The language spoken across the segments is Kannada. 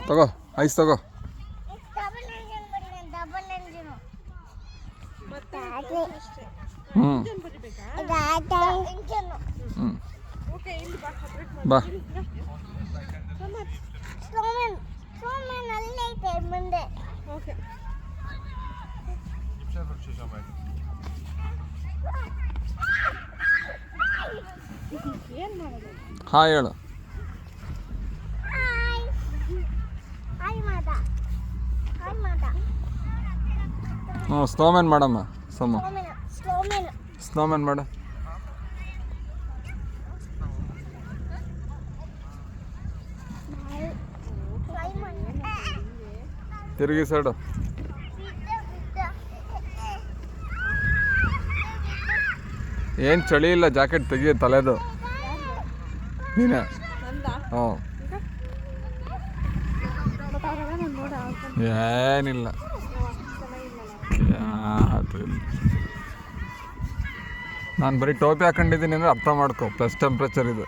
ತಗೋ ಐಸ್ ತಗೋ. ಬಾ ಹಾಯ್ ಹೇಳು. ಹ್ಞೂ ಸ್ನೋಮ್ಯಾನ್ ಮಾಡಮ್ಮ. ಸ್ನೋಮ್ಯಾನ್ ಮಾಡು. ತಿರುಗಿ ಸೈಡು. ಏನು ಚಳಿ ಇಲ್ಲ, ಜಾಕೆಟ್ ತೆಗಿ ತಲೆದು ನೀನೆ. ಹ್ಞೂ ಏನಿಲ್ಲ, ನಾನು ಬರೀ ಟೋಪಿ ಹಾಕೊಂಡಿದ್ದೀನಿ ಅಂದರೆ ಅರ್ಥ ಮಾಡ್ಕೊ. ಪ್ಲಸ್ ಟೆಂಪ್ರೇಚರ್ ಇದು.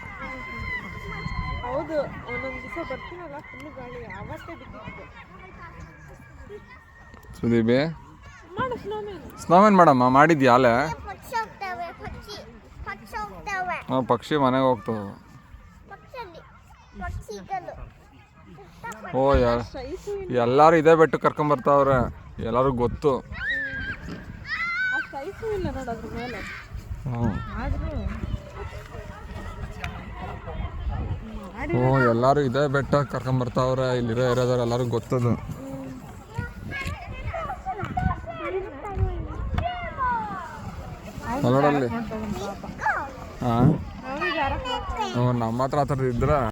ಸುದೀಪಿ ಸ್ನೋಮ್ಯಾನ್ ಮಾಡಮ್ಮ. ಮಾಡಿದ್ಯಾ ಅಲ್ಲೇ? ಹಾಂ, ಪಕ್ಷಿ ಮನೆಗೆ ಹೋಗ್ತವೆ. ಓ ಎಲ್ಲರೂ ಇದೇ ಬೆಟ್ಟಕ್ಕೆ ಕರ್ಕೊಂಬರ್ತಾವ್ರೆ, ಎಲ್ಲರಿಗೂ ಗೊತ್ತು. ಓ ಎಲ್ಲರೂ ಇದೇ ಬೆಟ್ಟ ಕರ್ಕೊಂಬರ್ತಾವ್ರೆ, ಇಲ್ಲಿರೋ ಏರಿಯಾದವ್ರು ಎಲ್ಲರಿಗೂ ಗೊತ್ತದು. ನೋಡಲ್ಲಿ. ಹಾಂ, ನಮ್ಮ ಹತ್ರ ಆ ಥರದ್ದು ಇದ್ರೆ